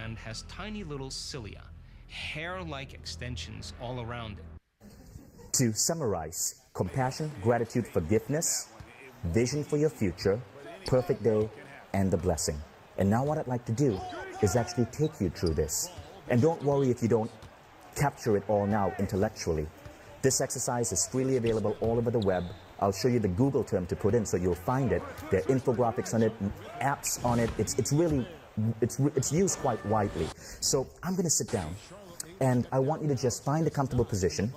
gland has tiny little cilia, hair-like extensions all around it. To summarize, compassion, gratitude, forgiveness, vision for your future, perfect day, and the blessing. And now what I'd like to do is actually take you through this. And don't worry if you don't capture it all now intellectually. This exercise is freely available all over the web. I'll show you the Google term to put in so you'll find it. There are infographics on it, apps on it. It's used quite widely. So I'm going to sit down and I want you to just find a comfortable position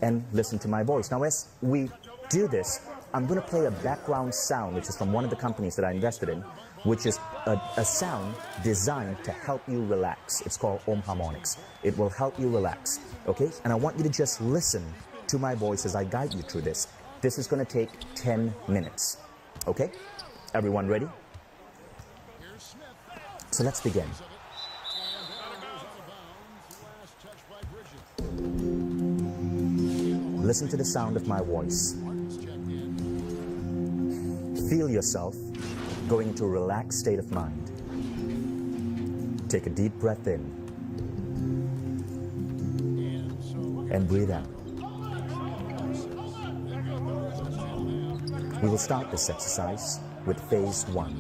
and listen to my voice. Now as we do this, I'm going to play a background sound, which is from one of the companies that I invested in, which is a sound designed to help you relax. It's called Om Harmonics. It will help you relax, okay? And I want you to just listen to my voice as I guide you through this. This is going to take 10 minutes, okay? Everyone ready? So let's begin. Listen to the sound of my voice. Feel yourself going into a relaxed state of mind. Take a deep breath in and breathe out. We will start this exercise with phase 1.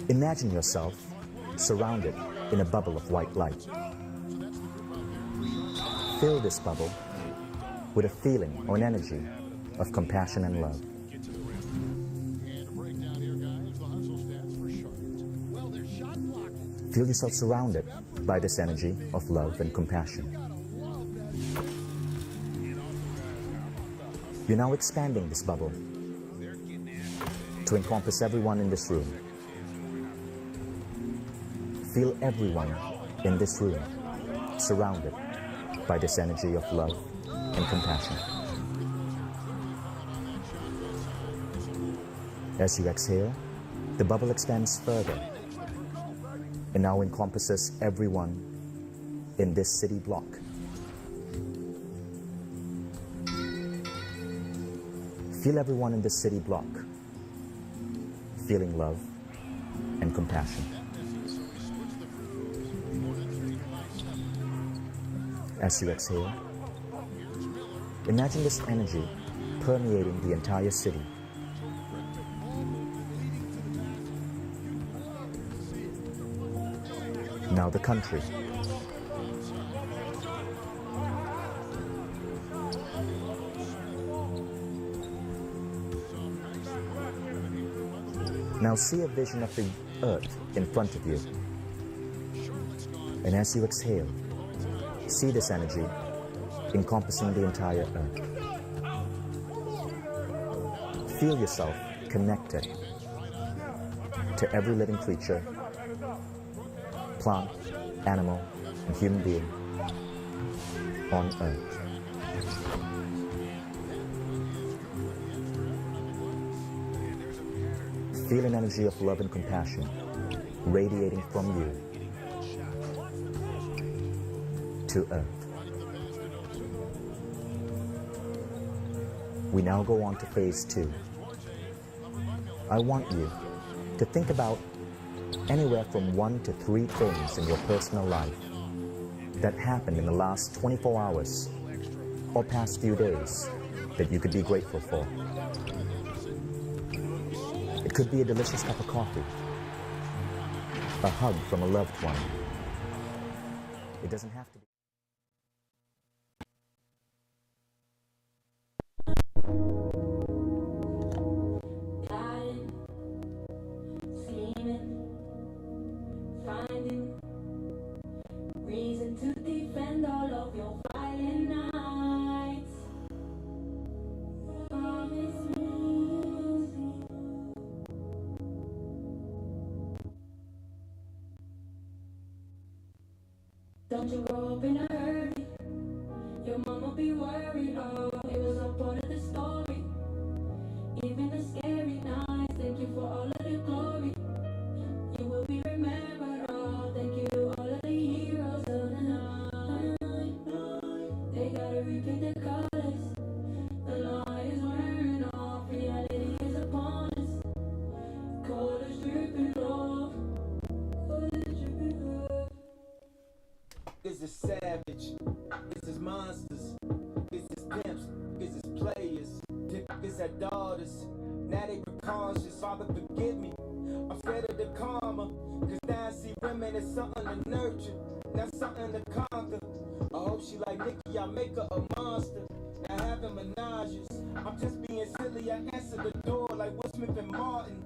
Imagine yourself surrounded in a bubble of white light. Fill this bubble with a feeling or an energy of compassion and love. Feel yourself surrounded by this energy of love and compassion. You're now expanding this bubble to encompass everyone in this room. Feel everyone in this room surrounded by this energy of love and compassion. As you exhale, the bubble expands further and now encompasses everyone in this city block. Feel everyone in this city block feeling love and compassion. As you exhale, imagine this energy permeating the entire city. Now the country. Now see a vision of the earth in front of you. And as you exhale, see this energy encompassing the entire earth. Feel yourself connected to every living creature, plant, animal, and human being on earth. Feel an energy of love and compassion radiating from you to earth. We now go on to phase 2. I want you to think about anywhere from 1 to 3 things in your personal life that happened in the last 24 hours or past few days that you could be grateful for. It could be a delicious cup of coffee, a hug from a loved one. It doesn't have to be. Reason to defend all of your violent nights. Promise me. Don't you grow up in a hurry. Your mama be worried. Oh, it was a part of the story. Even the scary nights. Thank you for all of the glory. You will be remembered. Oh, thank you all of the heroes of the night. They gotta repeat the colors. The lie is wearing off. Reality is upon us. Colors dripping low. is savage, this is monsters, this is pimps, this is players, this is daughters. Now they precautious, Father forgive me, I'm scared of the karma, cause now I see women as something to nurture, not something to conquer. I hope she like Nicki, I make her a monster, now having menages. I'm just being silly, I answer the door like Will Smith and Martin.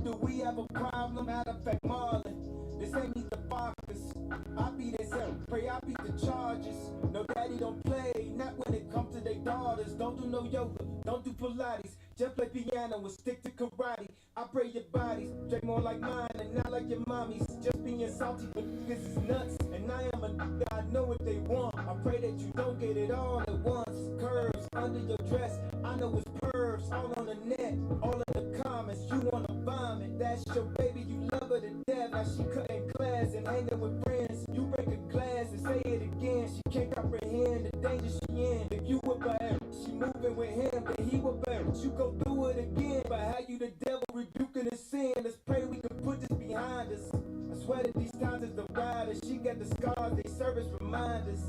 Do we have a problem? Matter of fact, Marlon, this ain't me the Fockers. I beat his hell, pray I beat the charges. No daddy don't play, not when it comes to their daughters. Don't do no yoga, don't do Pilates. Just play piano and stick to karate. I pray your bodies drink more like mine and not like your mommy's. Just being salty, but this is nuts. And I am a nigga, I know what they want. I pray that you don't get it all at once. Curves under your dress, I know it's pervs. All on the net, all in the comments. You wanna vomit, that's your baby, you love her to death. Now she cutting class and hanging with friends. You break a glass and say it again. She can't comprehend the danger she in. If you were bad, she moving with him, then he was bad. You go through it again, but how you the devil rebuking his sin? Let's pray we can put this behind us. I swear that these times is the riders. She got the scars, they serve as reminders.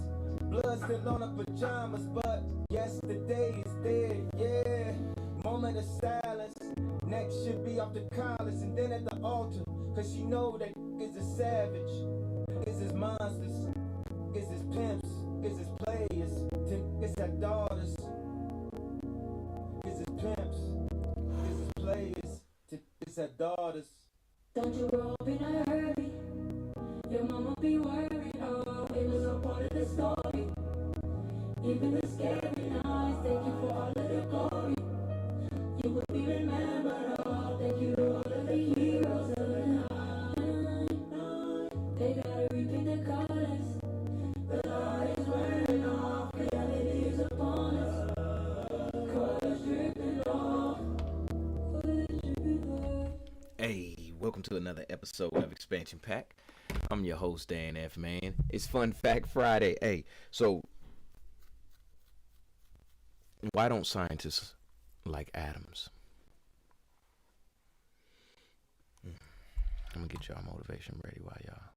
Blood still on her pajamas, but yesterday is dead, yeah. Moment of silence. Next should be off the collars and then at the altar. Cause she know that is a savage. Is his monsters. Is his pimps. Is his players. It's her daughters. Is his pimps. Is his players. It's her daughters. Don't you grow up in a hurry. Your mama be worried. Oh, it was a part of the story. Even the scary nights, thank you for all of the glory. You would be remembered. Oh, thank you to all of the heroes of the night. They gotta repeat the colors. The light is wearing off. Reality is upon us. Colors dripping off. Colors dripping off. Hey, welcome to another episode of Expansion Pack. I'm your host, Dan F. Man. It's Fun Fact Friday. Hey, so why don't scientists like atoms? I'm gonna get y'all motivation ready while y'all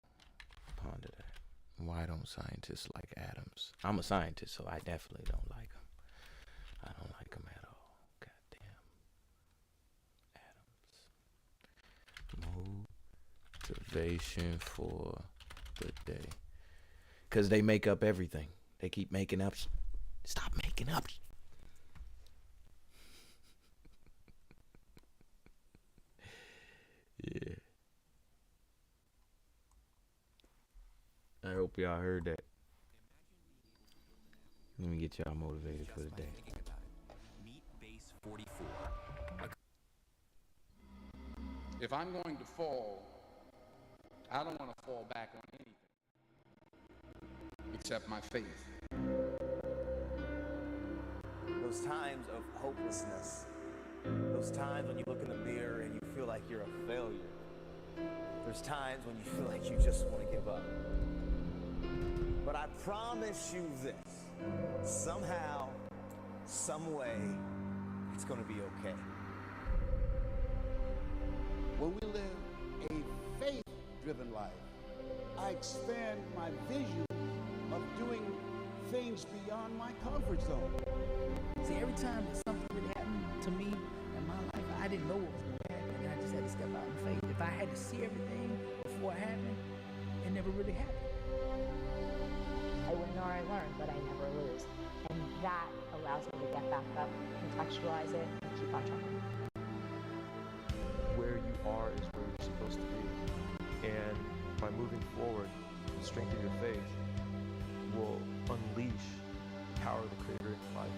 ponder that. Why don't scientists like atoms? I'm a scientist, so I definitely don't like them. I don't like them at all. Goddamn atoms. Motivation for the day. Because they make up everything. They keep making up. Stop making up. Yeah. I hope y'all heard that. Let me get y'all motivated for the day. Meet base 44. If I'm going to fall, I don't want to fall back on anything except my faith. Those times of hopelessness, those times when you look in the mirror and you feel like you're a failure. There's times when you feel like you just want to give up. But I promise you this, somehow, some way, it's going to be okay. When we live a faith-driven life, I expand my vision of doing things beyond my comfort zone. See, every time that something would happen to me in my life, I didn't know what was going to happen, and I just had to step out in faith. If I had to see everything before it happened, it never really happened. I win or I learn, but I never lose. And that allows me to get back up, contextualize it, and keep on trucking. Where you are is where you're supposed to be. And by moving forward, the strength of your faith will unleash the power of the Creator in your life.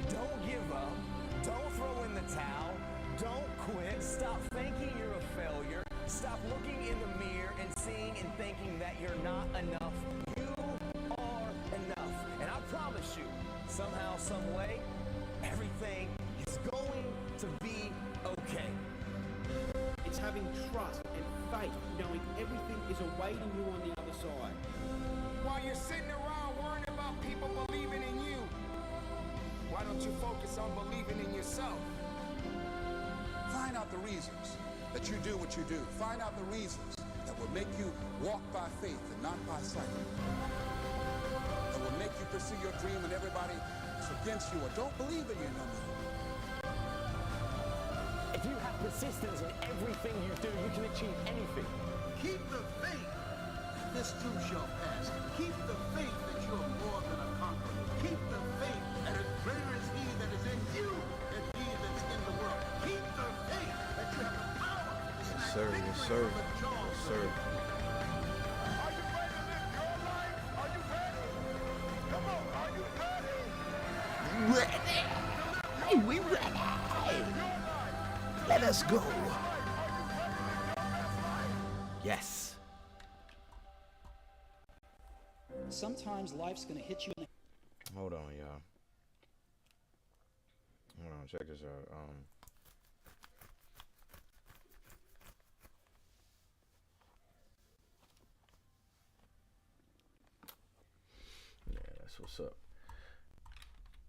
Don't give up. Don't throw in the towel. Don't quit. Stop thinking you're a failure. Stop looking in the mirror and seeing and thinking that you're not enough. You are enough. And I promise you, somehow, some way, everything is going to be okay. It's having trust and faith, knowing everything is awaiting you on the other side. While you're sitting around worrying about people believing in you, why don't you focus on believing in yourself? Find out the reasons that you do what you do. Find out the reasons that would make you walk by faith and not by sight. That will make you pursue your dream when everybody is against you or don't believe in you no more. If you have persistence in everything you do, you can achieve anything. Keep the faith. This too shall pass. Keep the faith that you are more than a conqueror. Keep the faith that is greater is he that is in you than he that's in the world. Keep the faith that you have the power. Yes, sir. Yes, sir. Yes, sir. Are you ready to live your life? Are you ready? Come on, are you ready? Ready? We ready? Let us go. Yes. Sometimes life's gonna hit you in the Hold on, y'all. Hold on, check this out. Yeah, that's what's up.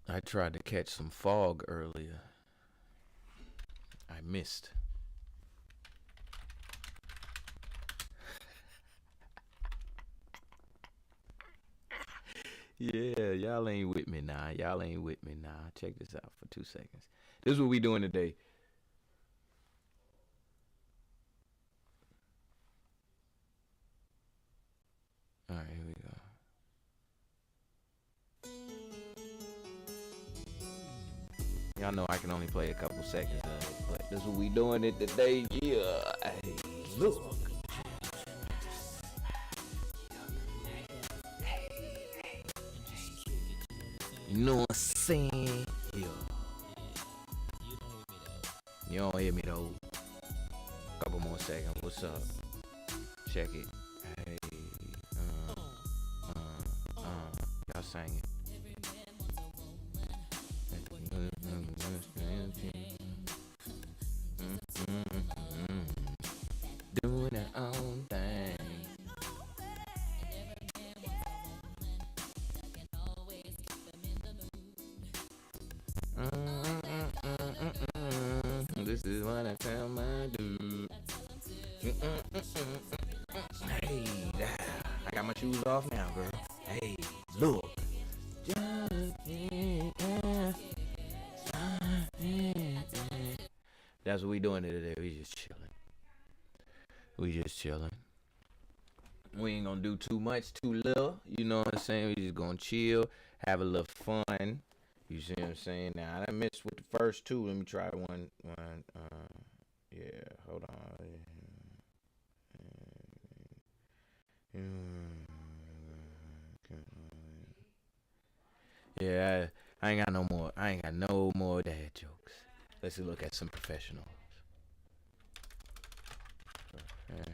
I tried to catch some fog earlier. I missed. Yeah, y'all ain't with me now. Y'all ain't with me now. Check this out for 2 seconds. This is what we doing today. All right, here we go. Y'all know I can only play a couple seconds of it, but this is what we doing it today. Yeah, hey, look. You know what I'm saying? Yeah. You don't hear me though. Couple more seconds. What's up? Check it. Hey. Y'all sang it. Doing their own thing. This is what I tell my dude. Hey, I got my shoes off now, girl. Hey, look. That's what we doing today. We just chilling. We just chilling. We ain't gonna do too much, too little. You know what I'm saying? We just gonna chill, have a little fun. You see what I'm saying? Now, I missed with the first two. Let me try one. Yeah, hold on. Yeah, I ain't got no more. I ain't got no more dad jokes. Let's look at some professionals. Dad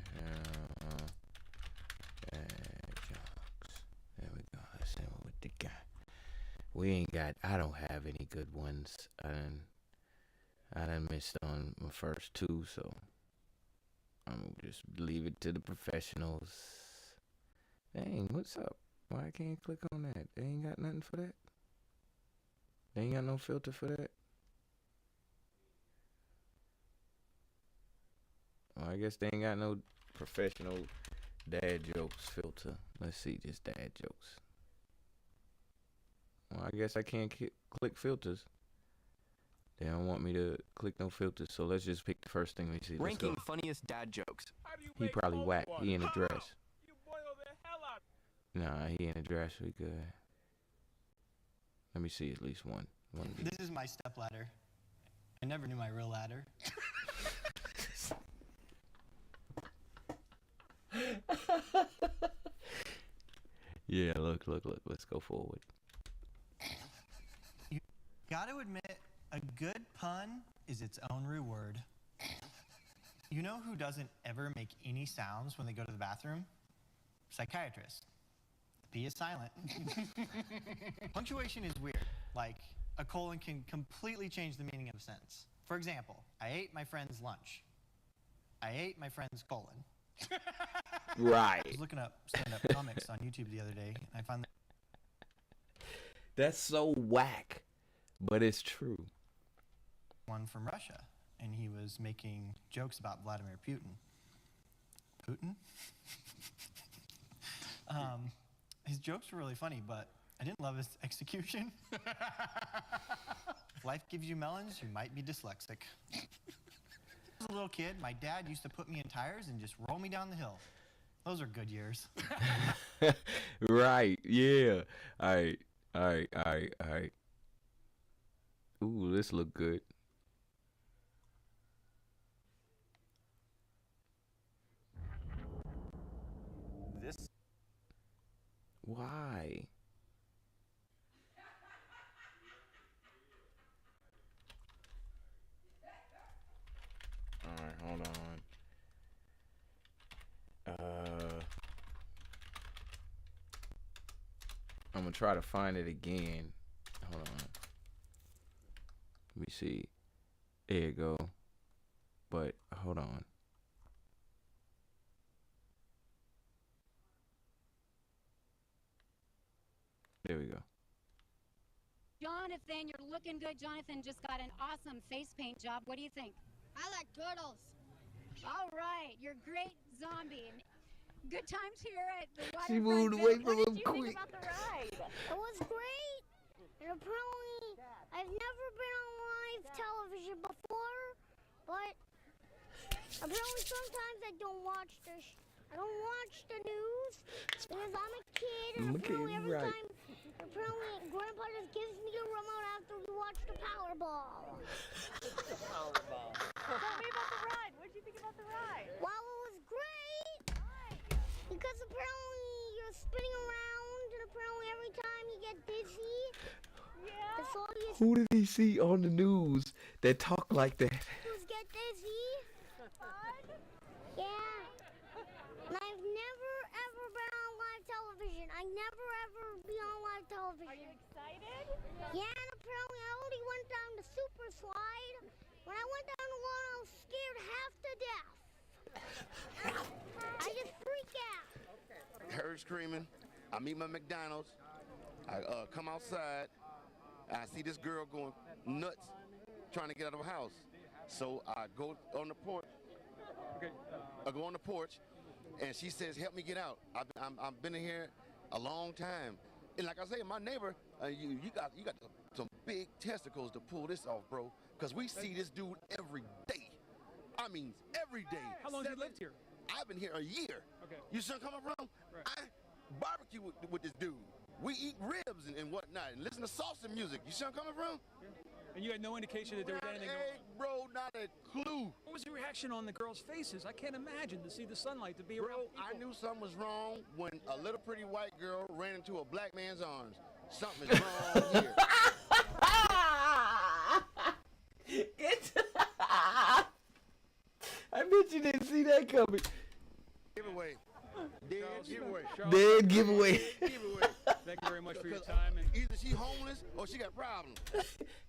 jokes. There we go. Let's see what the guy. We ain't got. I don't have any good ones. I done missed on my first two, so I'm gonna just leave it to the professionals. Dang, what's up? Why I can't click on that? They ain't got nothing for that. They ain't got no filter for that. Well, I guess they ain't got no professional dad jokes filter. Let's see, just dad jokes. Well, I guess I can't click filters. They don't want me to click no filters, so let's just pick the first thing we see. Ranking funniest dad jokes. He probably whack. He in a dress. Nah, he in a dress. We good. Let me see at least one. This is my stepladder. I never knew my real ladder. Yeah, look. Let's go forward. You gotta admit, a good pun is its own reward. You know who doesn't ever make any sounds when they go to the bathroom? Psychiatrists. The P is silent. Punctuation is weird. Like, a colon can completely change the meaning of a sentence. For example, I ate my friend's lunch. I ate my friend's colon. Right. I was looking up stand-up comics on YouTube the other day, and I found That's so whack, but it's true. One from Russia, and he was making jokes about Vladimir Putin. Putin. His jokes were really funny, but I didn't love his execution. If life gives you melons, you might be dyslexic. As a little kid, my dad used to put me in tires and just roll me down the hill. Those are good years. Right, yeah. All right, all right, all right, all right. Ooh, this look good. This. Why? All right, hold on. I'm gonna try to find it again. Hold on. Let me see. There you go. But hold on. There we go. Jonathan, you're looking good. Jonathan just got an awesome face paint job. What do you think? I like turtles. All right, you're great zombie. And good times here at the waterfront. She moved away from What him did you quick. think about the ride? It was great. And apparently, I've never been on live television before, but apparently sometimes I don't watch I don't watch the news because I'm a kid, and apparently every time, apparently Grandpa just gives me the remote after we watch the Powerball. Powerball. Tell me about the ride. What did you think about the ride? Well, it was great. Because apparently you're spinning around, and apparently every time you get dizzy. Yeah. That's all you Who did he see on the news that talk like that? just get dizzy. Fun? Yeah. And I've never ever been on live television. I never ever be on live television. Are you excited? Yeah, and apparently I only went down the super slide. When I went down the one, I was scared half to death. I just freak out. Heard screaming. I meet my McDonald's. I come outside. I see this girl going nuts, trying to get out of the house. So I go on the porch. I go on the porch, and she says, "Help me get out. I've been in here a long time." And like I say, my neighbor, you got some big testicles to pull this off, bro. Because we see this dude every day. I mean, every day. How long have you lived here? I've been here a year. Okay. You should come around. Right. I barbecue with this dude. We eat ribs and whatnot and listen to salsa music. You see I'm coming from? Yeah. And you had no indication that there was anything going on? Bro, not a clue. What was your reaction on the girls' faces? I can't imagine to see the sunlight, to be around people. I knew something was wrong when a little pretty white girl ran into a black man's arms. Something is wrong here. I bet you didn't see that coming. Giveaway. Dead giveaway. Dead giveaway. Giveaway. Thank you very much for your time. And either she homeless or she got problems.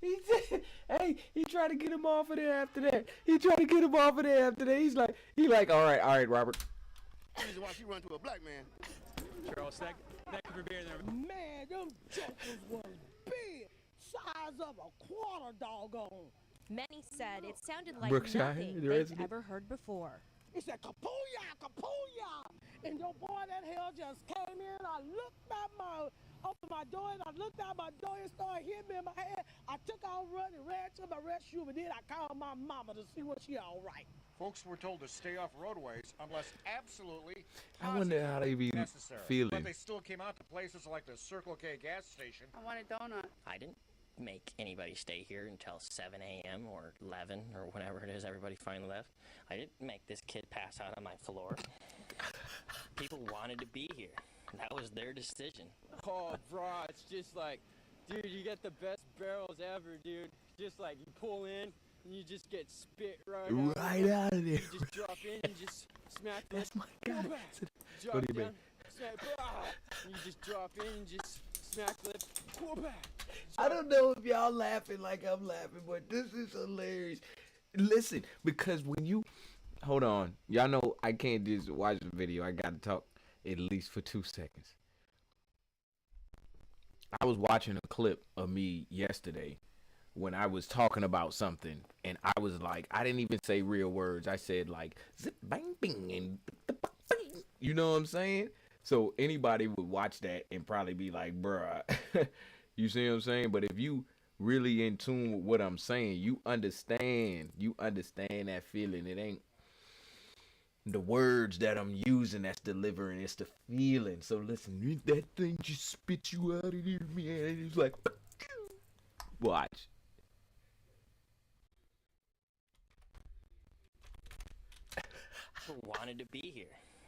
He said, hey, he tried to get him off of there after that. He's like, all right, Robert. Reason why she run to a black man. Charles, thank you for being there. Man, them jokers was big, size of a quarter doggone. Many said it sounded like Brookshire, nothing the they've resident. ever heard before. He said, kapooyah, kapooyah. And your boy that hell just came in. I looked at opened my door, and I looked out my door and started hitting me in my head. I took out running, ran to my restroom, and then I called my mama to see what she all right. Folks were told to stay off roadways unless absolutely I wonder how they be necessary. feeling. But they still came out to places like the Circle K gas station. I want a donut. I didn't make anybody stay here until 7 a.m. or 11 or whenever it is everybody finally left. I didn't make this kid pass out on my floor. People wanted to be here. That was their decision. Oh, bro, it's just like, dude, you get the best barrels ever, dude. Just like you pull in and you just get spit right out of there. You just drop in and just smack the That's my guy. Go back. Go Drop to your down, bed. smack, you just drop in and just smack the lip. Pull back. I don't know if y'all laughing like I'm laughing, but this is hilarious. Listen, because when you hold on, y'all know I can't just watch the video. I gotta talk at least for 2 seconds. I was watching a clip of me yesterday when I was talking about something and I was like, I didn't even say real words. I said like zip bang bing and you know what I'm saying? So anybody would watch that and probably be like, bruh, you see what I'm saying? But if you really in tune with what I'm saying, you understand that feeling. It ain't the words that I'm using that's delivering, it's the feeling. So listen, that thing just spit you out of here, man. It's like, watch. People wanted to be here.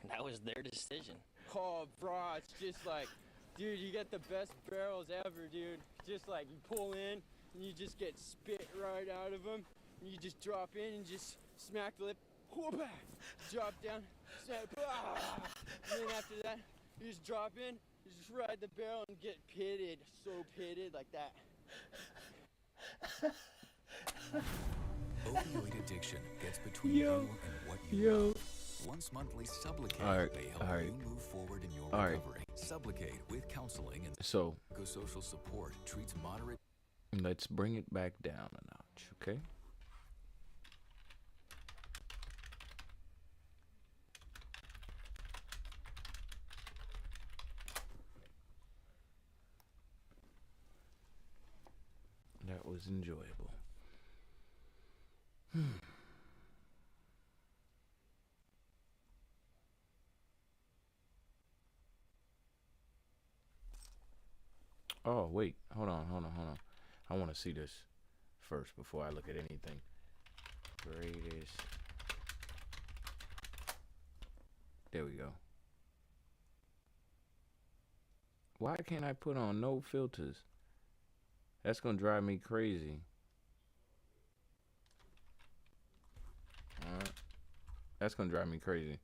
That was their decision. Oh, bro, it's just like, dude, you get the best barrels ever, dude. Just like you pull in and you just get spit right out of them. And you just drop in and just smack the lip. Whoop-ah, drop down, smack, and then after that, you just drop in, you just ride the barrel and get pitted, so pitted like that. Opioid addiction gets between you and what you love. Once monthly Sublocade may help you move forward in your recovery. Sublocade with counseling and psychosocial support treats moderate. Let's bring it back down a notch, okay? That was enjoyable. Oh, wait. Hold on. I want to see this first before I look at anything. Greatest. There we go. Why can't I put on no filters? That's going to drive me crazy. Alright. That's going to drive me crazy.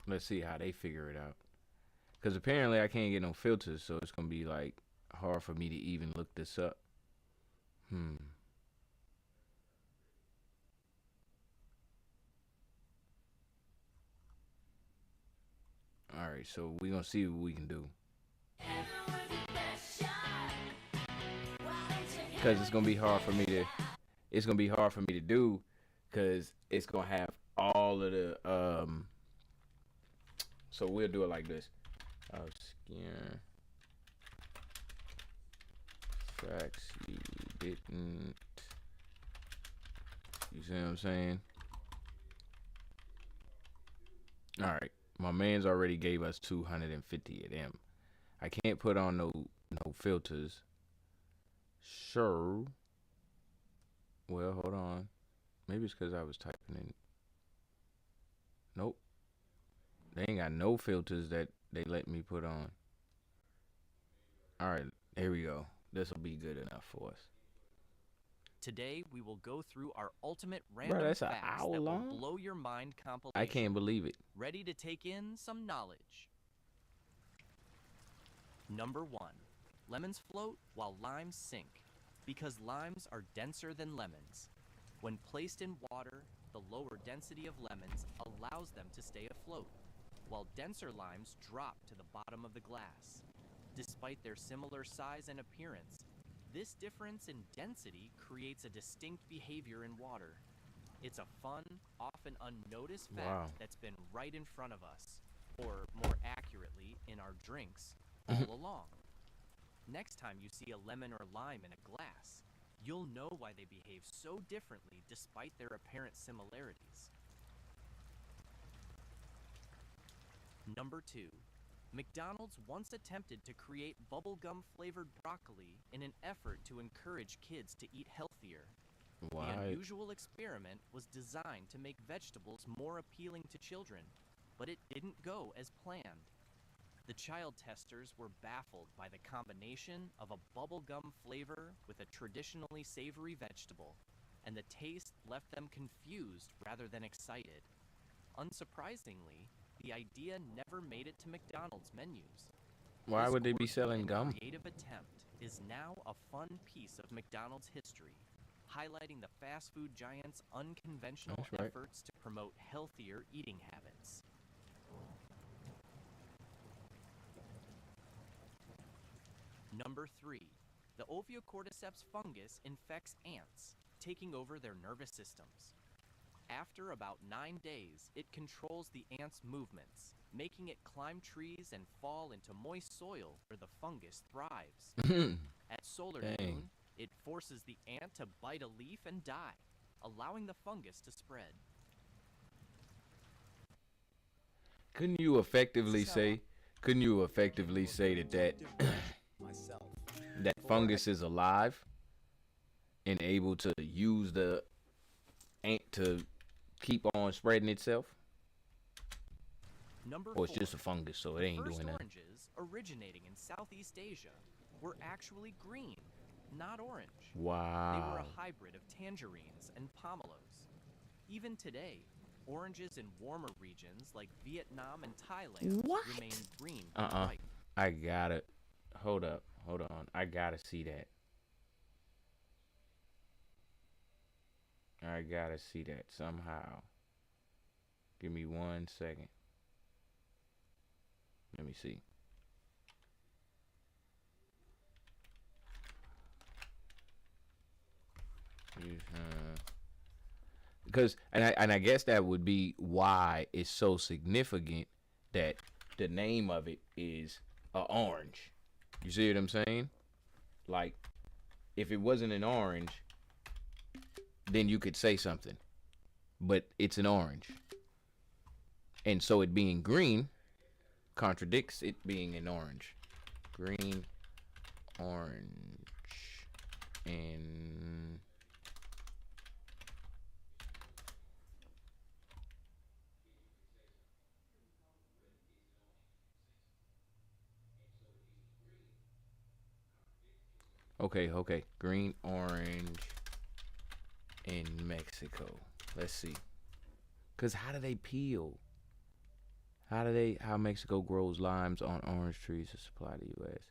Let's see how they figure it out. Because apparently I can't get no filters, so it's going to be like hard for me to even look this up. Alright, so we're going to see what we can do. Because it's going to be hard for me to do, because it's going to have all of the so we'll do it like this. Obscure facts you didn't. You see what I'm saying? Alright. My man's already gave us 250 of them. I can't put on no filters. Sure. Well, hold on. Maybe it's because I was typing in. Nope. They ain't got no filters that they let me put on. Alright, here we go. This will be good enough for us. Today, we will go through our ultimate random that's an facts hour that long? will blow your mind compilation. I can't believe it. Ready to take in some knowledge. Number 1. Lemons float while limes sink, because limes are denser than lemons. When placed in water, the lower density of lemons allows them to stay afloat, while denser limes drop to the bottom of the glass. Despite their similar size and appearance, this difference in density creates a distinct behavior in water. It's a fun, often unnoticed fact that's been right in front of us, or more accurately, in our drinks, all along. Next time you see a lemon or lime in a glass, you'll know why they behave so differently despite their apparent similarities. Number 2. McDonald's once attempted to create bubblegum-flavored broccoli in an effort to encourage kids to eat healthier. Why? The unusual experiment was designed to make vegetables more appealing to children, but it didn't go as planned. The child testers were baffled by the combination of a bubblegum flavor with a traditionally savory vegetable, and the taste left them confused rather than excited. Unsurprisingly, the idea never made it to McDonald's menus. Why This would they be quirky selling and gum? creative attempt is now a fun piece of McDonald's history, highlighting the fast food giant's unconventional That's right. efforts to promote healthier eating habits. Number 3. The Ophiocordyceps fungus infects ants, taking over their nervous systems. After about 9 days, it controls the ant's movements, making it climb trees and fall into moist soil where the fungus thrives. At solar noon, it forces the ant to bite a leaf and die, allowing the fungus to spread. Couldn't you effectively say that that fungus is alive and able to use the ant to keep on spreading itself? Number Or it's 4, just a fungus, so it ain't first doing nothing. oranges originating in Southeast Asia were actually green, not orange. Wow. They were a hybrid of tangerines and pomelos. Even today, oranges in warmer regions like Vietnam and Thailand remain green when ripe. I got it. Hold up. Hold on. I gotta see that. I gotta see that somehow. Give me 1 second. Let me see. Because I guess that would be why it's so significant that the name of it is orange. You see what I'm saying? Like, if it wasn't an orange, then you could say something. But it's an orange. And so it being green contradicts it being an orange. Green, orange, and okay. Green, orange in Mexico. Let's see. Cause how do they peel? How Mexico grows limes on orange trees to supply the U.S.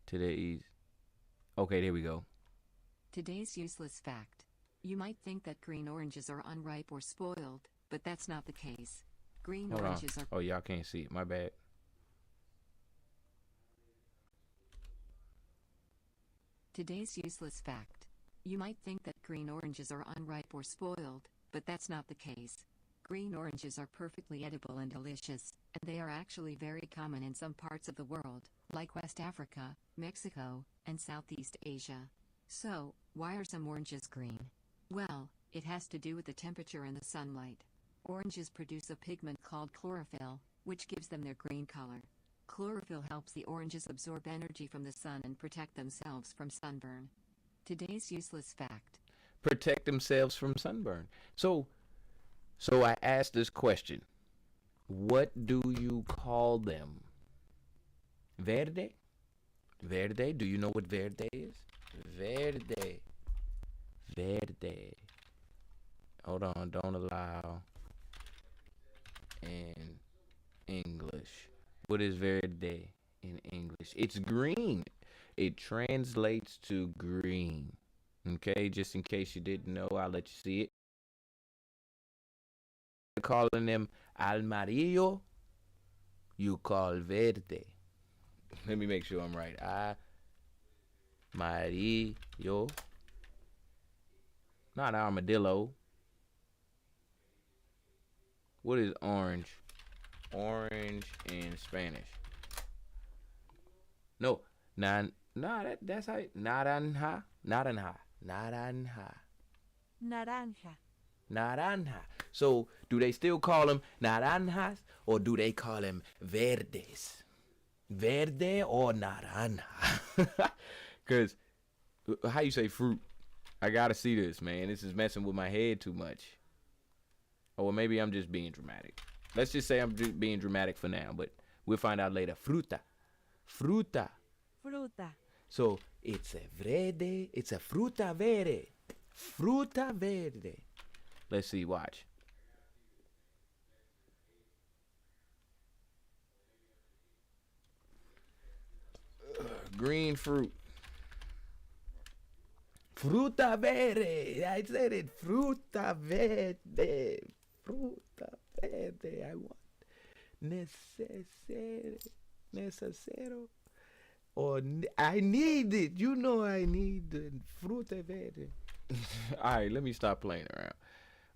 Today's. Okay, there we go. Today's useless fact. You might think that green oranges are unripe or spoiled, but that's not the case. Green Hold oranges on. are. Oh, y'all can't see it. My bad. Today's useless fact. You might think that green oranges are unripe or spoiled, but that's not the case. Green oranges are perfectly edible and delicious, and they are actually very common in some parts of the world, like West Africa, Mexico, and Southeast Asia. So, why are some oranges green? Well, it has to do with the temperature and the sunlight. Oranges produce a pigment called chlorophyll, which gives them their green color. Chlorophyll helps the oranges absorb energy from the sun and protect themselves from sunburn. Today's useless fact. Protect themselves from sunburn. So I asked this question. What do you call them? Verde? Verde? Do you know what verde is? Verde. Verde. Hold on. Don't allow in English. What is verde in English? It's green. It translates to green. Okay, just in case you didn't know, I'll let you see it. Calling them amarillo, you call verde. Let me make sure I'm right. Amarillo. Not armadillo. What is orange? Orange in Spanish. No, that's how. Naranja. So, do they still call them naranjas or do they call them verdes? Verde or naranja? Because, how you say fruit? I gotta see this, man. This is messing with my head too much. Or well, maybe I'm just being dramatic. Let's just say I'm being dramatic for now, but we'll find out later. Fruta. So, it's a verde. It's a fruta verde. Fruta verde. Let's see, watch. Green fruit. Fruta verde. I said it. Fruta verde. Fruta verde. I want necessero. Or I need it. You know I need the fruta verde. All right, let me stop playing around.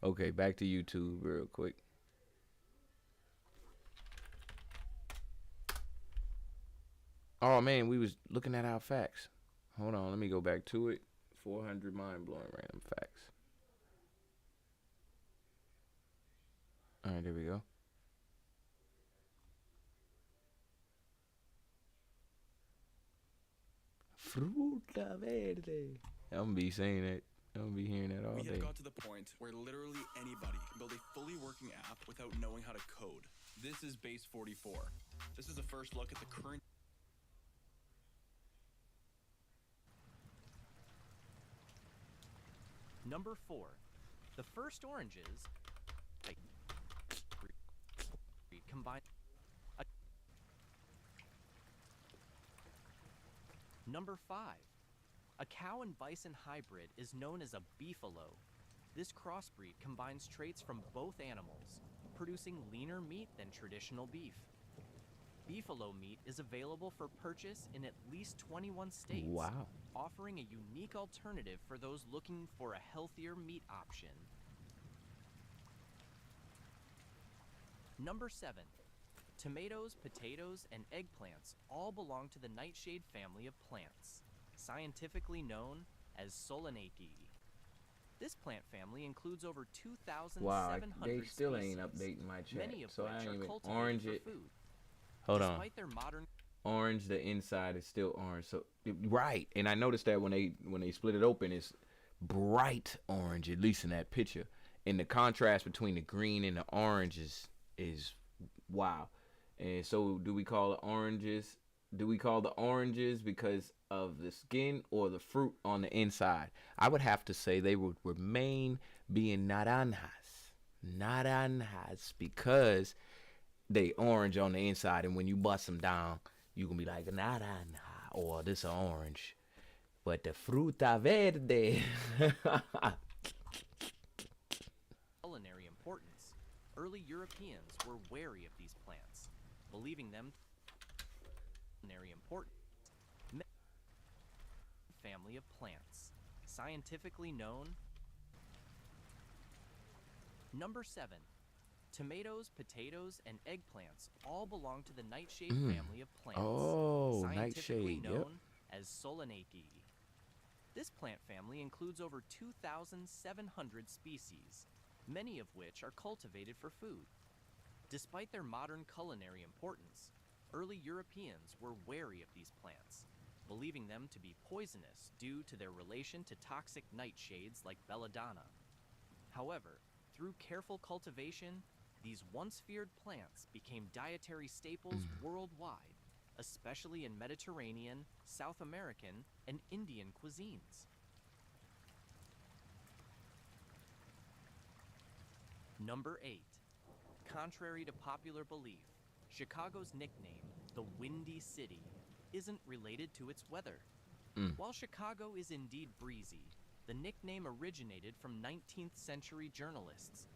Okay, back to YouTube real quick. Oh man, we was looking at our facts. Hold on, let me go back to it. 400 mind-blowing random facts. All right, there we go. Fruta verde. I'm gonna be saying that. I'm gonna be hearing that all day. We have got to the point where literally anybody can build a fully working app without knowing how to code. This is Base 44. This is a first look at the current. Number 4. The first oranges combine. Number 5. A cow and bison hybrid is known as a beefalo. This crossbreed combines traits from both animals, producing leaner meat than traditional beef. Beefalo meat is available for purchase in at least 21 states, Wow. offering a unique alternative for those looking for a healthier meat option. Number 7. Tomatoes, potatoes, and eggplants all belong to the nightshade family of plants, scientifically known as Solanaceae. This plant family includes over 2,700 Wow, they still species, ain't updating my chat, many of so which I are ain't even cultivated orange for it. food. Hold on. Despite their modern Orange, the inside is still orange. So right, and I noticed that when they split it open, it's bright orange, at least in that picture. And the contrast between the green and the orange is wow. And so, do we call the oranges? Do we call the oranges because of the skin or the fruit on the inside? I would have to say they would remain being naranjas because they orange on the inside, and when you bust them down, you gonna be like naranja or this orange, but the fruta verde. culinary importance, early Europeans were wary of these plants, believing them culinary importance. Family of plants, scientifically known. Number 7. Tomatoes, potatoes, and eggplants all belong to the nightshade family of plants, Oh, scientifically nightshade, known as Solanaceae. This plant family includes over 2,700 species, many of which are cultivated for food. Despite their modern culinary importance, early Europeans were wary of these plants, believing them to be poisonous due to their relation to toxic nightshades like belladonna. However, through careful cultivation, these once feared plants became dietary staples worldwide, especially in Mediterranean, South American, and Indian cuisines. Number 8. Contrary to popular belief, Chicago's nickname, the Windy City, isn't related to its weather. While Chicago is indeed breezy, the nickname originated from 19th century journalists.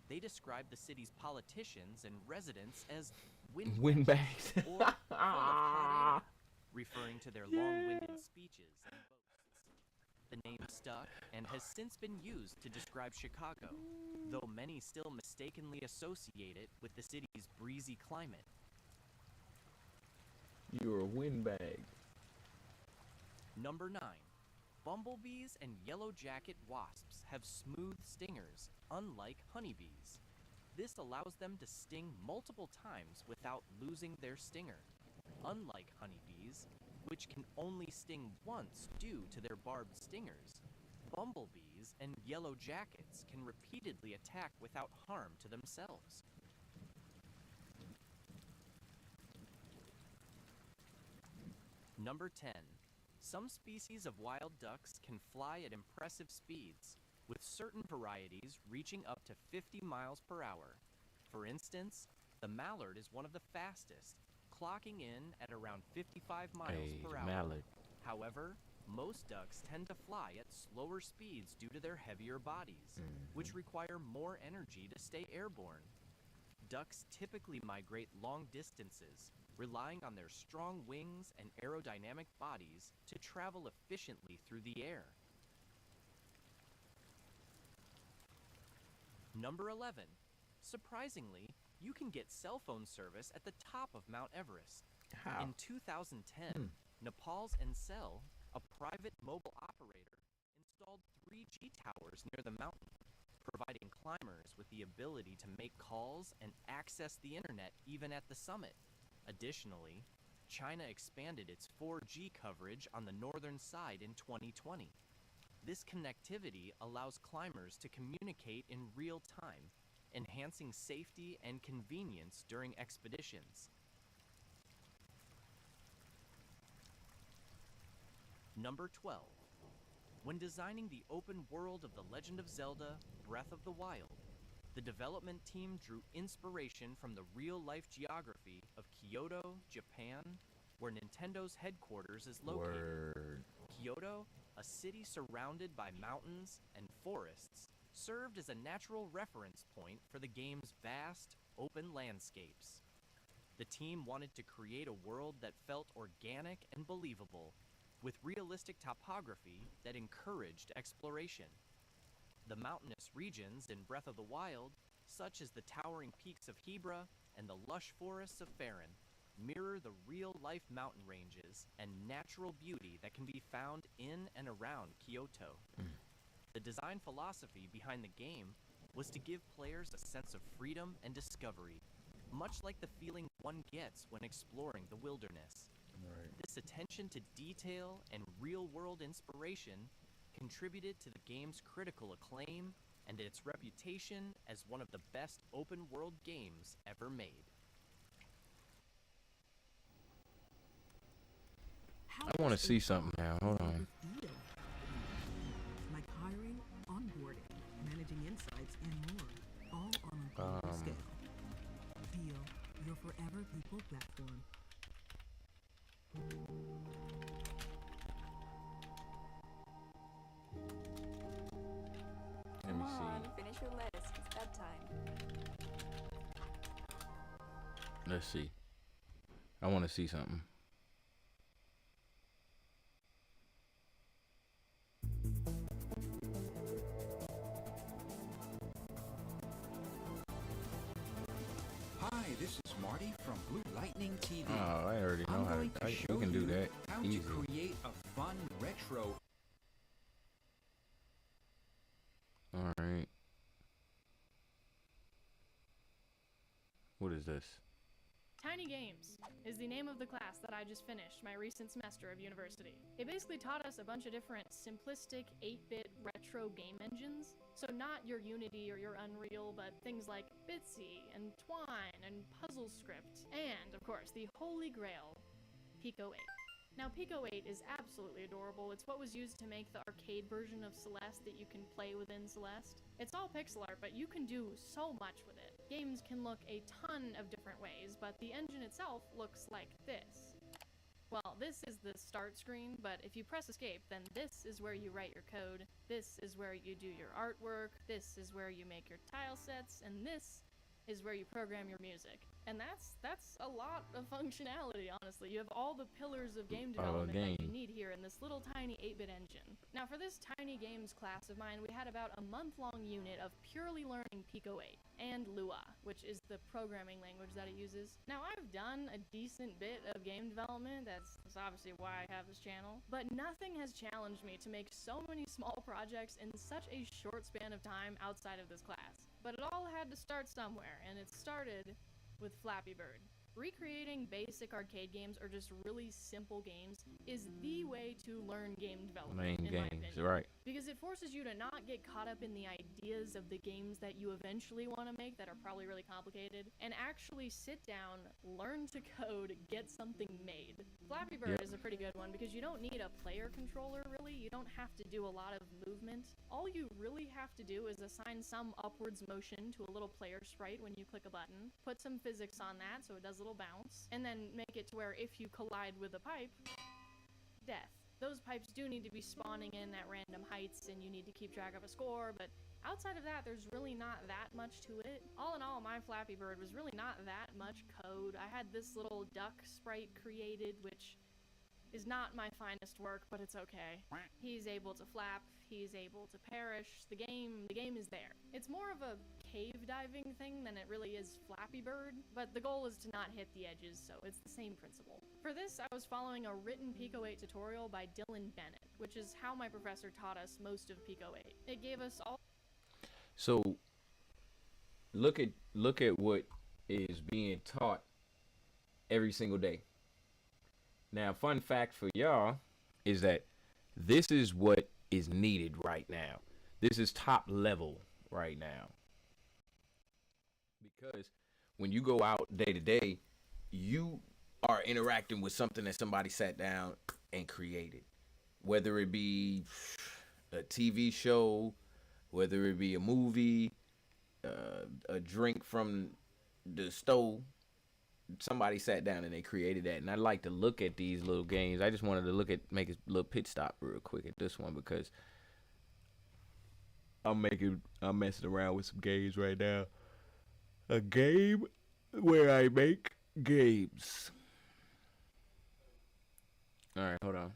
They described the city's politicians and residents as Windbags. or full of hot air, referring to their long-winded speeches and boasts. The name stuck and has since been used to describe Chicago, though many still mistakenly associate it with the city's breezy climate. You're a windbag. Number 9. Bumblebees and yellow jacket wasps have smooth stingers, unlike honeybees. This allows them to sting multiple times without losing their stinger. Unlike honeybees, which can only sting once due to their barbed stingers, bumblebees and yellow jackets can repeatedly attack without harm to themselves. Number 10. Some species of wild ducks can fly at impressive speeds, with certain varieties reaching up to 50 miles per hour. For instance, the mallard is one of the fastest, clocking in at around 55 miles per hour. Mallard. However, most ducks tend to fly at slower speeds due to their heavier bodies, which require more energy to stay airborne. Ducks typically migrate long distances, relying on their strong wings and aerodynamic bodies to travel efficiently through the air. Number 11. Surprisingly, you can get cell phone service at the top of Mount Everest. How? In 2010, Nepal's Encel, a private mobile operator, installed 3G towers near the mountain, providing climbers with the ability to make calls and access the internet even at the summit. Additionally, China expanded its 4G coverage on the northern side in 2020. This connectivity allows climbers to communicate in real time, enhancing safety and convenience during expeditions. Number 12. When designing the open world of The Legend of Zelda: Breath of the Wild, the development team drew inspiration from the real-life geography of Kyoto, Japan, where Nintendo's headquarters is located. Word. Kyoto, a city surrounded by mountains and forests, served as a natural reference point for the game's vast, open landscapes. The team wanted to create a world that felt organic and believable, with realistic topography that encouraged exploration. The mountainous regions in Breath of the Wild, such as the towering peaks of Hebra and the lush forests of Faron, mirror the real-life mountain ranges and natural beauty that can be found in and around Kyoto. The design philosophy behind the game was to give players a sense of freedom and discovery, much like the feeling one gets when exploring the wilderness. Right. This attention to detail and real-world inspiration contributed to the game's critical acclaim and its reputation as one of the best open-world games ever made. I want to see something now. Hold on. Like hiring, onboarding, managing insights, and more, all on a global scale. Deal, your forever people platform. Let me Come on, see. finish your list. It's bedtime. Let's see. I want to see something. Hi, this is Marty from Blue Lightning TV. Oh, I already know I'm how going to. to show We can do you that how easy. to create a fun retro. All right. What is this? Tiny Games is the name of the class that I just finished my recent semester of university. It basically taught us a bunch of different simplistic 8-bit retro game engines. So not your Unity or your Unreal, but things like Bitsy and Twine and PuzzleScript, and of course the holy grail, Pico 8. Now Pico 8 is absolutely adorable. It's what was used to make the arcade version of Celeste that you can play within Celeste. It's all pixel art, but you can do so much with it. Games can look a ton of different ways, but the engine itself looks like this. Well, this is the start screen, but if you press escape, then this is where you write your code, this is where you do your artwork, this is where you make your tile sets, and this is where you program your music. And that's a lot of functionality, honestly. You have all the pillars of game development that you need here in this little tiny 8-bit engine. Now for this Tiny Games class of mine, we had about a month-long unit of purely learning Pico 8 and Lua, which is the programming language that it uses. Now I've done a decent bit of game development, that's obviously why I have this channel, but nothing has challenged me to make so many small projects in such a short span of time outside of this class. But it all had to start somewhere, and it started with Flappy Bird. Recreating basic arcade games or just really simple games is the way to learn game development, in my opinion. Right. Because it forces you to not get caught up in the ideas of the games that you eventually want to make that are probably really complicated, and actually sit down, learn to code, get something made. Flappy Bird is a pretty good one because you don't need a player controller, really. You don't have to do a lot of movement. All you really have to do is assign some upwards motion to a little player sprite when you click a button, put some physics on that so it does a little bounce, and then make it to where if you collide with a pipe, death. Those pipes do need to be spawning in at random heights, and you need to keep track of a score, but outside of that, there's really not that much to it. All in all, my Flappy Bird was really not that much code. I had this little duck sprite created, which is not my finest work, but it's okay. He's able to flap, he's able to perish, the game is there. It's more of a cave diving thing than it really is Flappy Bird, but the goal is to not hit the edges, so it's the same principle. For this, I was following a written Pico 8 tutorial by Dylan Bennett, which is how my professor taught us most of Pico 8. It gave us all... So, look at what is being taught every single day. Now, fun fact for y'all is that this is what is needed right now. This is top level right now. Because when you go out day to day, you are interacting with something that somebody sat down and created. Whether it be a TV show, whether it be a movie, a drink from the stove, somebody sat down and they created that. And I like to look at these little games. I just wanted to make a little pit stop real quick at this one because I'm messing around with some games right now. A game where I make games. All right, hold on.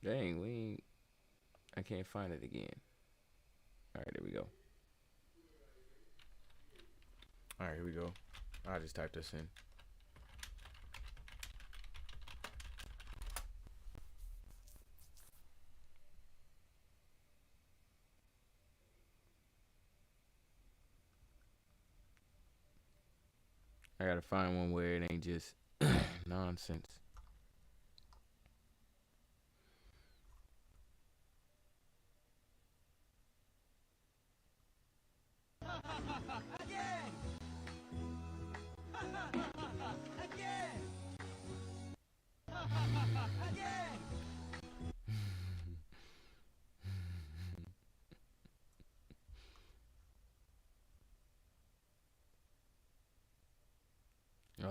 Dang, I can't find it again. All right, there we go. All right, here we go. I'll just type this in. I gotta find one where it ain't just nonsense.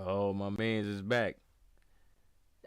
Oh, my man's is back.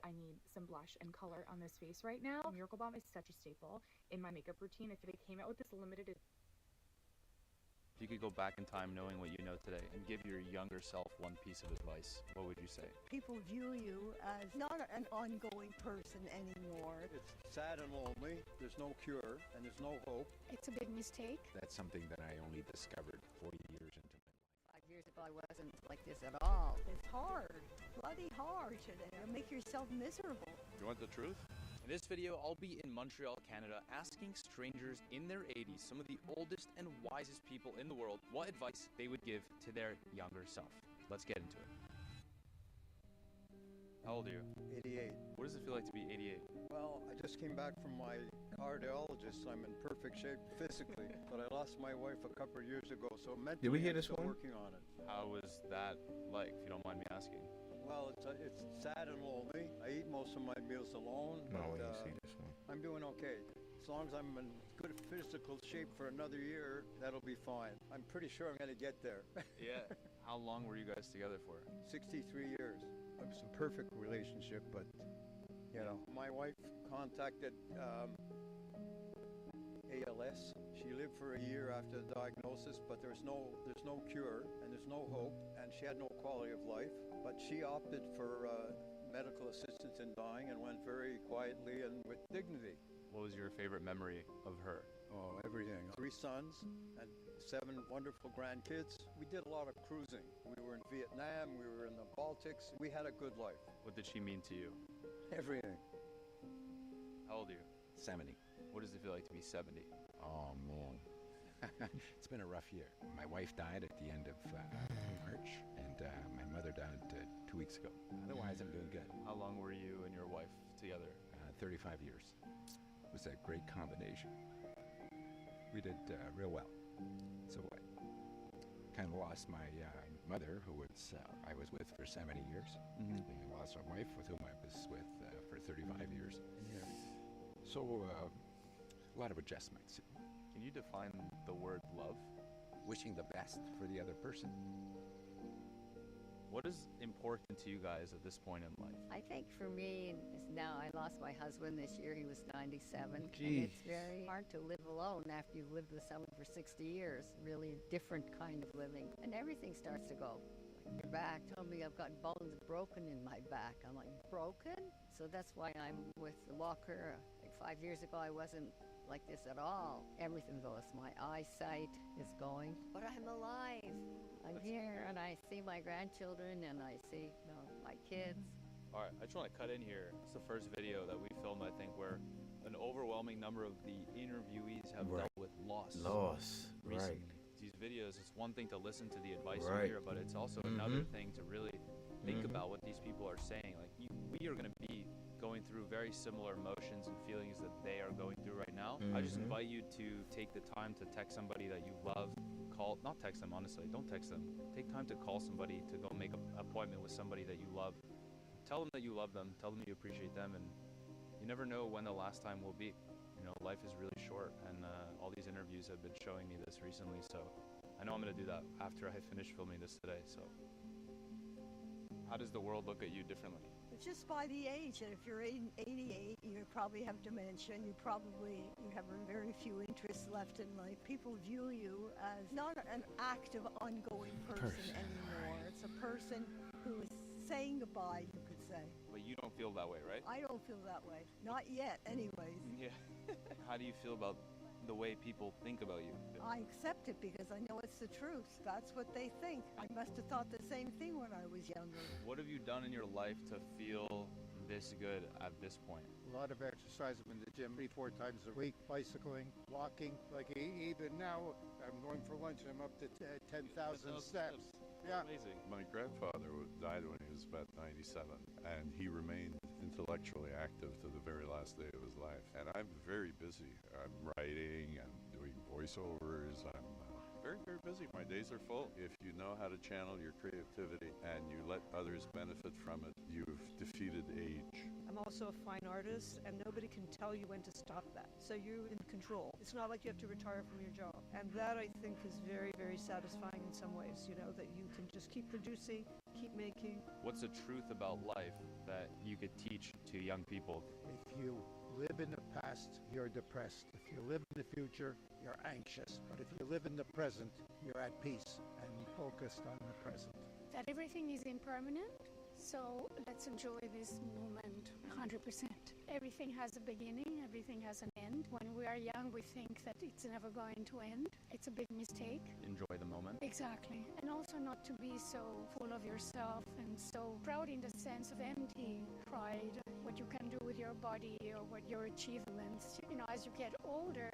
I need some blush and color on this face right now. Miracle Bomb is such a staple in my makeup routine. If they came out with this limited... If you could go back in time knowing what you know today and give your younger self one piece of advice, what would you say? People view you as not an ongoing person anymore. It's sad and lonely. There's no cure and there's no hope. It's a big mistake. That's something that I only discovered 40 years into my life. 5 years ago, I wasn't like this at all. It's hard, bloody hard today. You make yourself miserable. You want the truth? In this video, I'll be in Montreal, Canada, asking strangers in their 80s, some of the oldest and wisest people in the world, what advice they would give to their younger self. Let's get into it. How old are you? 88. What does it feel like to be 88? Well, I just came back from my cardiologist. I'm in perfect shape physically, but I lost my wife a couple of years ago, so mentally Did we hear I'm this still one? working on it. How was that like, if you don't mind me asking? Well, it's sad and lonely. I eat most of my meals alone, No, but we didn't see this one. I'm doing okay. As long as I'm in good physical shape for another year, that'll be fine. I'm pretty sure I'm going to get there. Yeah. How long were you guys together for? 63 years. It was a perfect relationship, but, you know, my wife contacted ALS. She lived for a year after the diagnosis, but there's no cure and there's no hope, and she had no quality of life. But she opted for medical assistance in dying and went very quietly and with dignity. What was your favorite memory of her? Oh, everything. 3 sons and 7 wonderful grandkids. We did a lot of cruising. We were in Vietnam, we were in the Baltics. We had a good life. What did she mean to you? Everything. How old are you? 70. What does it feel like to be 70? Oh, man. It's been a rough year. My wife died at the end of March, and my mother died 2 weeks ago. Otherwise, I'm doing good. How long were you and your wife together? 35 years. It was a great combination. We did real well. So I kind of lost my mother, who I was with for 70 years. Mm-hmm. And I lost my wife, with whom I was with for 35 years. Yeah. So a lot of adjustments. Can you define the word love? Wishing the best for the other person. What is important to you guys at this point in life? I think for me, is now I lost my husband this year. He was 97. And Jeez. it's very hard to live alone after you've lived with someone for 60 years. Really a different kind of living. And everything starts to go. Like your back told me I've got bones broken in my back. I'm like, broken? So that's why I'm with the walker. Like 5 years ago, I wasn't like this at all. Everything goes. My eyesight is going, but I'm alive. I'm here, and I see my grandchildren, and I see my kids. All right, I just want to cut in here. It's the first video that we filmed, I think, where an overwhelming number of the interviewees have dealt with loss. Recently. These videos, it's one thing to listen to the advice you hear, but it's also another thing to really think about what these people are saying. Like, we are going to be going through very similar emotions and feelings that they are going through right now. I just invite you to take the time to text somebody that you love. Not text them, honestly, don't text them. Take time to call somebody, to go make an appointment with somebody that you love. Tell them that you love them, tell them you appreciate them, and you never know when the last time will be. You know, life is really short, and all these interviews have been showing me this recently, so I know I'm going to do that after I finish filming this today. So how does the world look at you differently? Just by the age, and if you're 88, you probably have dementia, and you have very few interests left in life. People view you as not an active, ongoing person anymore. It's a person who is saying goodbye, you could say. But you don't feel that way, right? I don't feel that way. Not yet, anyways. Yeah. How do you feel about the way people think about you? I accept it because I know it's the truth. That's what they think. I must have thought the same thing when I was younger. What have you done in your life to feel this good at this point? A lot of exercise. I'm in the gym 3-4 times a week, bicycling, walking. Like even now, I'm going for lunch. I'm up to 10,000 steps. Yeah. Amazing. My grandfather died when he was about 97, and he remained intellectually active to the very last day of his life. And I'm very busy. I'm writing, I'm doing voiceovers, I'm very, very busy. My days are full. If you know how to channel your creativity and you let others benefit from it, you've defeated age. I'm also a fine artist, and nobody can tell you when to stop that. So you're in control. It's not like you have to retire from your job. And that, I think, is very, very satisfying in some ways, you know, that you can just keep producing, keep making. What's the truth about life that you could teach to young people? If you live in the past, you're depressed. If you live in the future, you're anxious. But if you live in the present, you're at peace and focused on the present. That everything is impermanent, so let's enjoy this moment 100%. Everything has a beginning, everything has an end. When we are young, we think that it's never going to end. It's a big mistake. Enjoy the moment. Exactly. And also not to be so full of yourself and so proud in the sense of empty pride, what you can do with your body or what your achievements. You know, as you get older,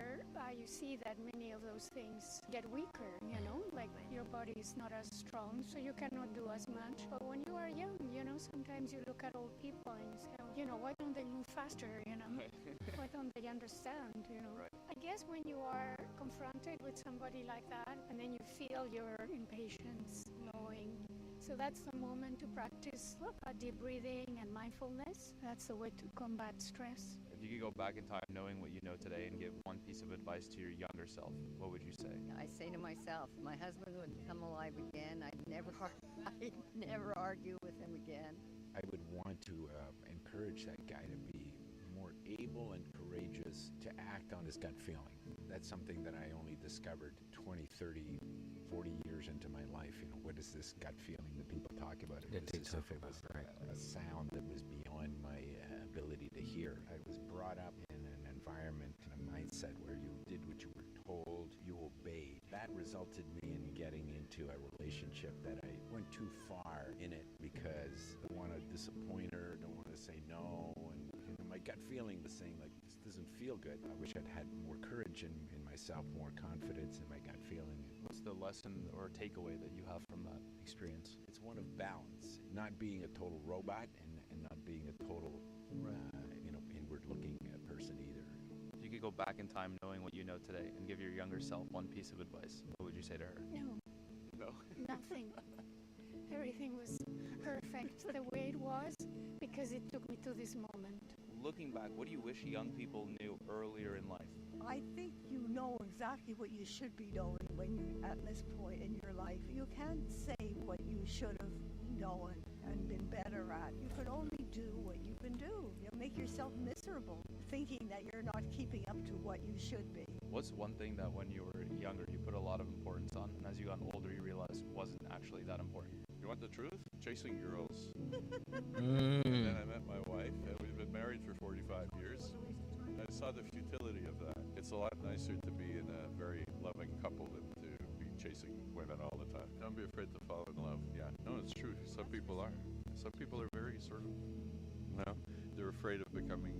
you see that many of those things get weaker, you know, like your body is not as strong, so you cannot do as much. But when you are young, you know, sometimes you look at old people and you say, oh, you know, why don't they move faster, you know? Why don't they understand, you know? Right. I guess when you are confronted with somebody like that, and then you feel your impatience growing, so that's the moment to practice deep breathing and mindfulness. That's the way to combat stress. If you could go back in time knowing what you know today and give one piece of advice to your younger self, what would you say? I say to myself, my husband would come alive again. I'd never argue with him again. I would want to encourage that guy to be more able and courageous to act on his gut feeling. That's something that I only discovered 20, 30, 40 years into my life. You know, what is this gut feeling that people talk about? It was as if it was a sound that was beyond my ability to hear. I was brought up in an environment and a mindset where you did what you were told, you obeyed. That resulted me in getting into a relationship that I went too far in it because I don't want to disappoint her, don't want to say no, and you know, my gut feeling was saying, like, this doesn't feel good. I wish I'd had more courage in myself, more confidence in my gut feeling. What's the lesson or takeaway that you have from that experience? It's one of balance, not being a total robot and not being a total, inward-looking person either. If you could go back in time knowing what you know today and give your younger self one piece of advice, what would you say to her? No. Nothing. Everything was perfect the way it was because it took me to this moment. Looking back, what do you wish young people knew earlier in life? I think you know exactly what you should be doing when you're at this point in your life. You can't say what you should have known and been better at. You can only do what you can do. You'll make yourself miserable thinking that you're not keeping up to what you should be. What's one thing that when you were younger you put a lot of importance on, and as you got older you realized wasn't actually that important? You want the truth? Chasing girls. And then I met my wife, and we've been married for 45 years. I saw the futility of that. It's a lot nicer to be in a very loving couple than to be chasing women all the time. Don't be afraid to fall in love. Yeah, no, it's true. Some people are. Some people are very sort of, they're afraid of becoming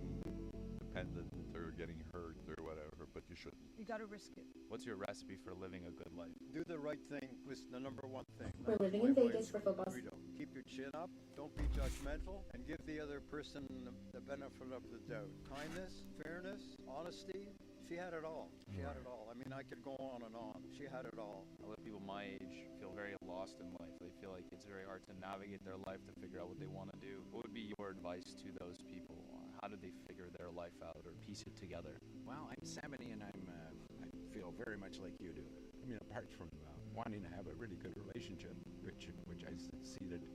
dependent or getting hurt or whatever, but you shouldn't. You got to risk it. What's your recipe for living a good life? Do the right thing was the number one thing. We're living in Vegas for football. Keep your chin up, don't be judgmental, and give the other person the benefit of the doubt. Kindness, fairness, honesty. She had it all. She had it all. I mean, I could go on and on. She had it all. A lot of people my age feel very lost in life. They feel like it's very hard to navigate their life, to figure out what they want to do. What would be your advice to those people? How do they figure their life out or piece it together? Well, I'm 70 and I feel very much like you do. I mean, apart from wanting to have a really good relationship, which I succeeded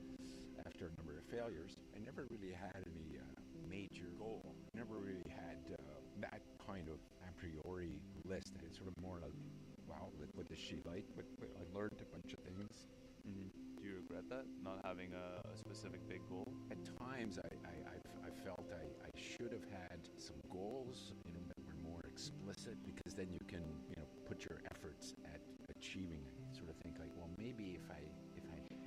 after a number of failures, I never really had any major goal. Never really had that kind of a priori list. It's sort of more like, wow, what does she like? But I learned a bunch of things. Mm-hmm. Do you regret that, not having a specific big goal? At times, I felt I should have had some goals, that were more explicit, because then you can, put your efforts at achieving it. Sort of think like, well, maybe if I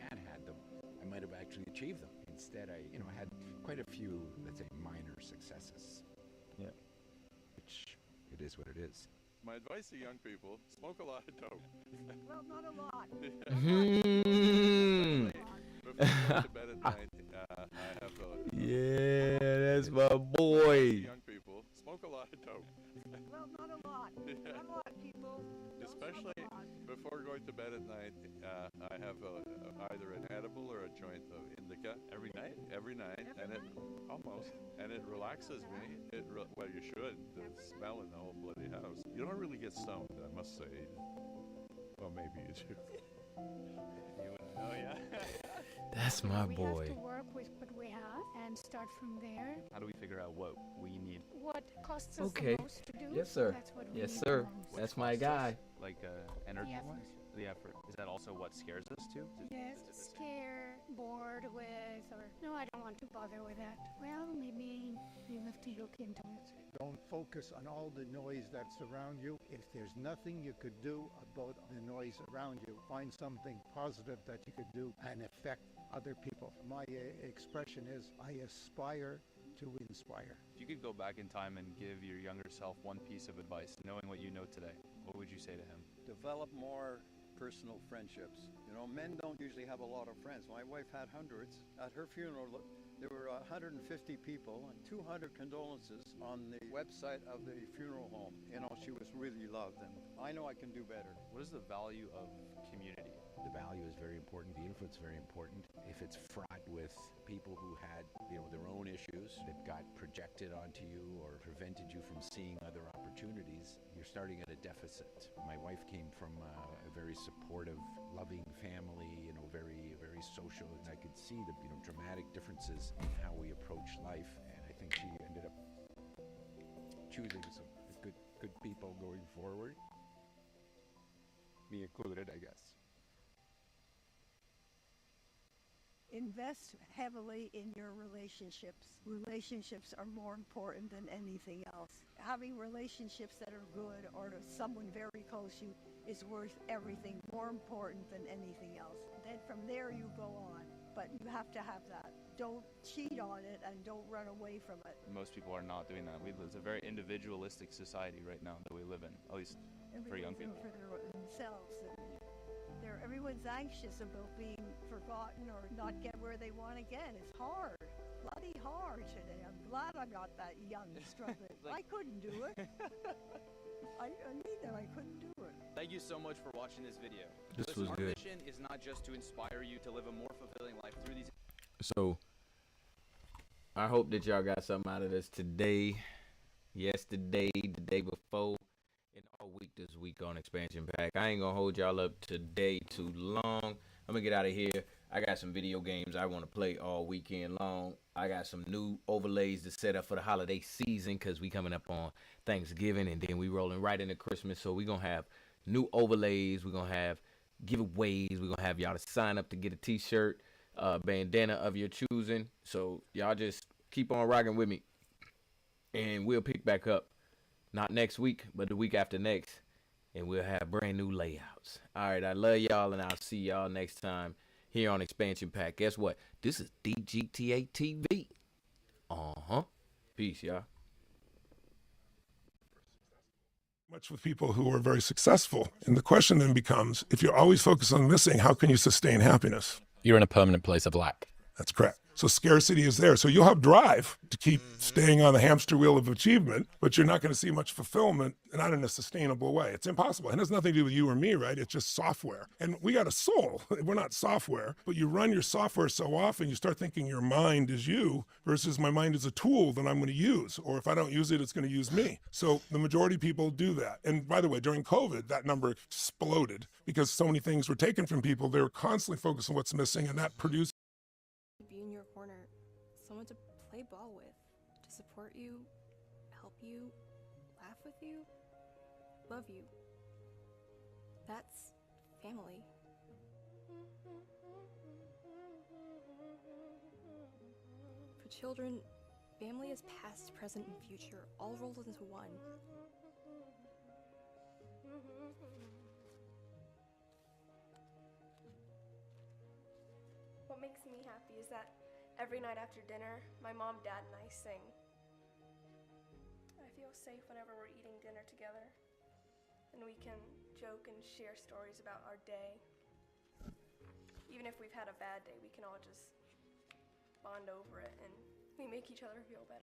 had them, I might have actually achieved them. Instead, I had quite a few, let's say, minor successes. Yeah. Which it is what it is. My advice to young people, smoke a lot of dope. Well, not a lot. Before I go to bed at night, I have yeah, that's my boy. Young people, smoke a lot of dope. Well, not a lot. Not a lot, people. Especially before going to bed at night, I have either an edible or a joint of indica. Every night? Every night, and it relaxes me. Well, you should. The smell in the whole bloody house. You don't really get stoned, I must say. Well, maybe you do. You wouldn't know, yeah. That's my We boy. have to work with what we have and start from there. How do we figure out what we need? What costs us Okay. the most to do? Yes, sir. That's what we Yes, need sir. the most. That's my guy. Like energy-wise? The effort. Is that also what scares us too? Yes, scared, bored with, or no, I don't want to bother with that. Well, maybe you have to look into it. Don't focus on all the noise that's around you. If there's nothing you could do about the noise around you, find something positive that you could do and affect other people. My expression is, I aspire to inspire. If you could go back in time and give your younger self one piece of advice, knowing what you know today, what would you say to him? Develop more personal friendships. Men don't usually have a lot of friends. My wife had hundreds. At her funeral, there were 150 people and 200 condolences on the website of the funeral home. She was really loved, and I know I can do better. What is the value of community? The value is very important. The influence is very important. If it's fraught with people who had, their own issues that got projected onto you or prevented you from seeing other opportunities, you're starting at a deficit. My wife came from a very supportive, loving family, very, very social, and I could see the, dramatic differences in how we approach life. And I think she ended up choosing some good people going forward. Me included, I guess. Invest heavily in your relationships. Relationships are more important than anything else. Having relationships that are good or to someone very close to you is worth everything, more important than anything else. Then from there you go on, but you have to have that. Don't cheat on it and don't run away from it. Most people are not doing that. It's a very individualistic society right now that we live in, at least for young people. For themselves. Everyone's anxious about being forgotten or not get where they want to get. It's hard. Bloody hard today. I'm glad I'm not that young and struggling. I couldn't do it. I mean that I couldn't do it. Thank you so much for watching this video. This was our good. mission is not just to inspire you to live a more fulfilling life through these. So, I hope that y'all got something out of this today, yesterday, the day before, and all week this week on Expansion Pack. I ain't gonna hold y'all up today too long. I'm gonna get out of here. I got some video games I want to play all weekend long. I got some new overlays to set up for the holiday season because we coming up on Thanksgiving and then we rolling right into Christmas. So we going to have new overlays. We're going to have giveaways. We're going to have y'all to sign up to get a t-shirt, bandana of your choosing. So y'all just keep on rocking with me. And we'll pick back up. Not next week, but the week after next. And we'll have brand new layouts. All right, I love y'all, and I'll see y'all next time here on Expansion Pack. Guess what? This is DGTA TV. Peace, y'all. Much with people who are very successful. And the question then becomes, if you're always focused on missing, how can you sustain happiness? You're in a permanent place of lack. That's correct. So scarcity is there. So you'll have drive to keep staying on the hamster wheel of achievement, but you're not going to see much fulfillment, not in a sustainable way. It's impossible. It has nothing to do with you or me, right? It's just software. And we got a soul. We're not software, but you run your software so often, you start thinking your mind is you versus my mind is a tool that I'm going to use. Or if I don't use it, it's going to use me. So the majority of people do that. And by the way, during COVID, that number exploded because so many things were taken from people. They were constantly focused on what's missing, and that produced be in your corner, someone to play ball with, to support you, help you, laugh with you, love you. That's family. For children, family is past, present, and future, all rolled into one. What makes me happy is that every night after dinner, my mom, dad, and I sing. I feel safe whenever we're eating dinner together, and we can joke and share stories about our day. Even if we've had a bad day, we can all just bond over it, and we make each other feel better.